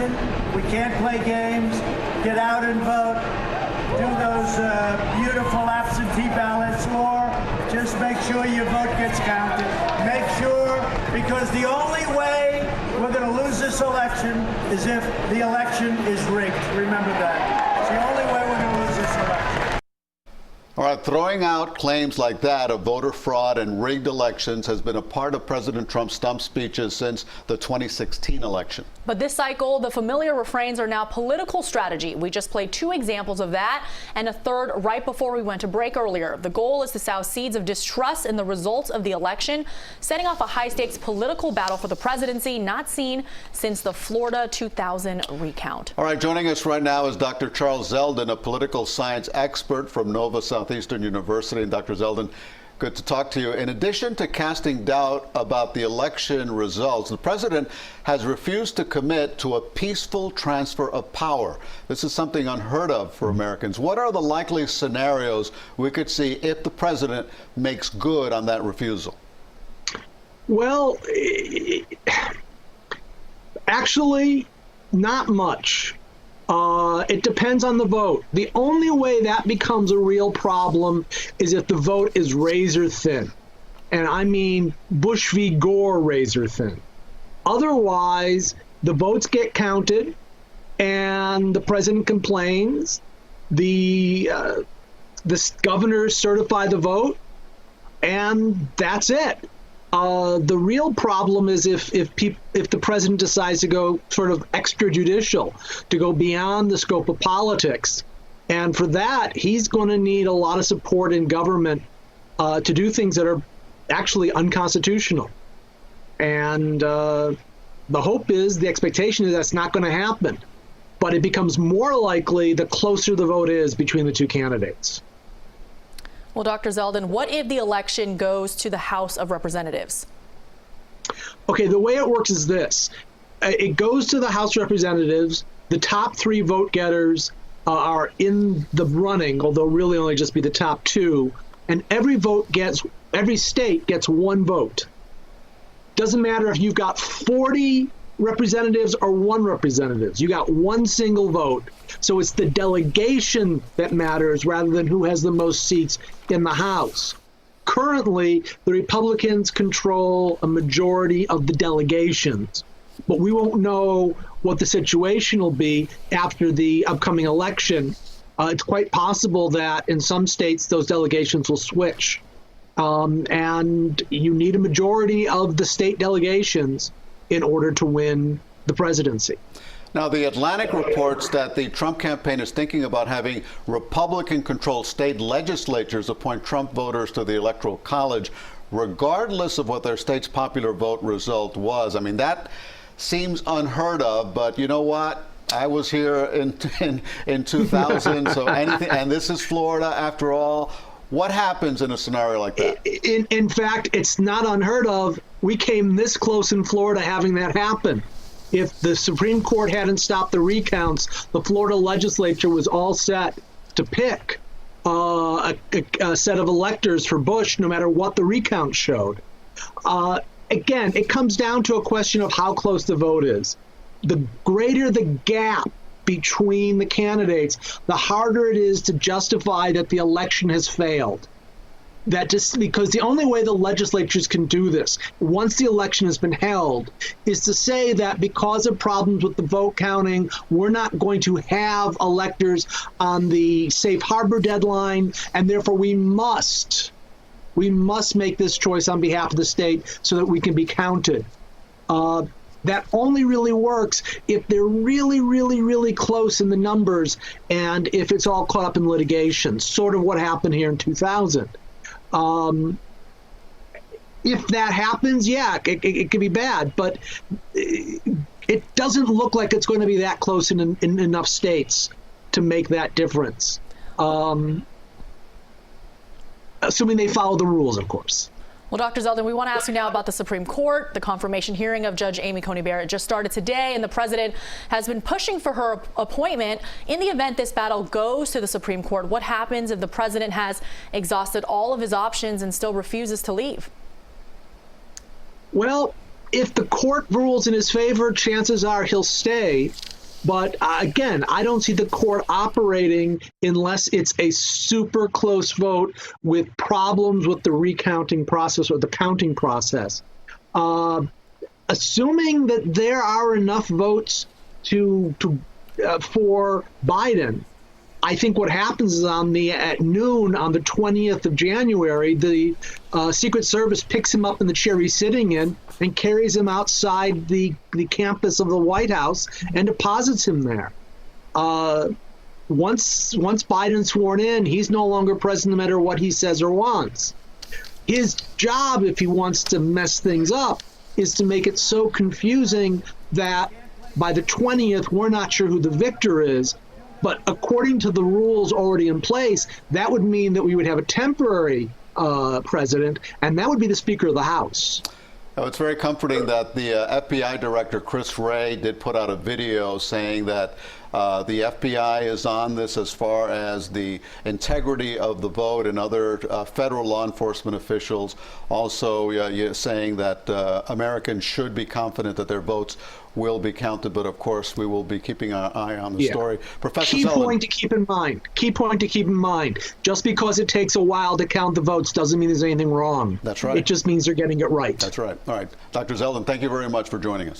election. We can't play games. Get out and vote. Do those beautiful absentee ballots, or just make sure your vote gets counted. Make sure, because the only way we're going to lose this election is if the election is rigged. Remember that. It's the only way we're going to lose this election. All right, throwing out claims like that of voter fraud and rigged elections has been a part of President Trump's stump speeches since the 2016 election. But this cycle, the familiar refrains are now political strategy. We just played 2 examples of that and a third right before we went to break earlier. The goal is to sow seeds of distrust in the results of the election, setting off a high-stakes political battle for the presidency not seen since the Florida 2000 recount. All right, joining us right now is Dr. Charles Zelden, a political science expert from Nova Southeastern University. And Dr. Zelden, good to talk to you. In addition to casting doubt about the election results, the president has refused to commit to a peaceful transfer of power. This is something unheard of for Americans. What are the likely scenarios we could see if the president makes good on that refusal? Well, actually, not much. It depends on the vote. The only way that becomes a real problem is if the vote is razor thin. And I mean Bush v. Gore razor thin. Otherwise, the votes get counted and the president complains. The governors certify the vote, and that's it. The real problem is if the president decides to go sort of extrajudicial, to go beyond the scope of politics. And for that, he's going to need a lot of support in government to do things that are actually unconstitutional. And the hope is, the expectation is that's not going to happen. But it becomes more likely the closer the vote is between the 2 candidates. Well, Dr. Zelden, what if the election goes to the House of Representatives? Okay, the way it works is this. It goes to the House of Representatives. The top 3 vote getters are in the running, although really only just be the top 2. And every state gets 1 vote. Doesn't matter if you've got 40 representatives or 1 representative. You got 1 single vote. So it's the delegation that matters rather than who has the most seats in the House. Currently, the Republicans control a majority of the delegations, but we won't know what the situation will be after the upcoming election. It's quite possible that in some states those delegations will switch. And you need a majority of the state delegations in order to win the presidency. Now, The Atlantic reports that the Trump campaign is thinking about having Republican-controlled state legislatures appoint Trump voters to the Electoral College, regardless of what their state's popular vote result was. I mean, that seems unheard of, but you know what? I was here in 2000, so anything, and this is Florida after all. What happens in a scenario like that? In fact, it's not unheard of. We came this close in Florida having that happen. If the Supreme Court hadn't stopped the recounts, the Florida legislature was all set to pick a set of electors for Bush, no matter what the recount showed. Again, it comes down to a question of how close the vote is. The greater the gap between the candidates, the harder it is to justify that the election has failed. That just because the only way the legislatures can do this, once the election has been held, is to say that because of problems with the vote counting, we're not going to have electors on the safe harbor deadline, and therefore we must make this choice on behalf of the state so that we can be counted. That only really works if they're really, really, really close in the numbers and if it's all caught up in litigation, sort of what happened here in 2000. If that happens, yeah, it could be bad, but it doesn't look like it's going to be that close in enough states to make that difference. Assuming they follow the rules, of course. Well, Dr. Zelden, we want to ask you now about the Supreme Court. The confirmation hearing of Judge Amy Coney Barrett just started today, and the president has been pushing for her appointment. In the event this battle goes to the Supreme Court, what happens if the president has exhausted all of his options and still refuses to leave? Well, if the court rules in his favor, chances are he'll stay. But again, I don't see the court operating unless it's a super close vote with problems with the recounting process or the counting process. Assuming that there are enough votes for Biden, I think what happens is at noon on the 20th of January, the Secret Service picks him up in the chair he's sitting in and carries him outside the campus of the White House and deposits him there. Once Biden's sworn in, he's no longer president no matter what he says or wants. His job, if he wants to mess things up, is to make it so confusing that by the 20th, we're not sure who the victor is. But according to the rules already in place, that would mean that we would have a temporary president, and that would be the Speaker of the House. Now, it's very comforting that the FBI Director, Chris Wray, did put out a video saying that the FBI is on this as far as the integrity of the vote, and other federal law enforcement officials also saying that Americans should be confident that their votes will be counted. But of course, we will be keeping our eye on the story. Professor Key Zelden. point to keep in mind. Just because it takes a while to count the votes doesn't mean there's anything wrong. That's right. It just means they're getting it right. That's right. All right. Dr. Zelden, thank you very much for joining us.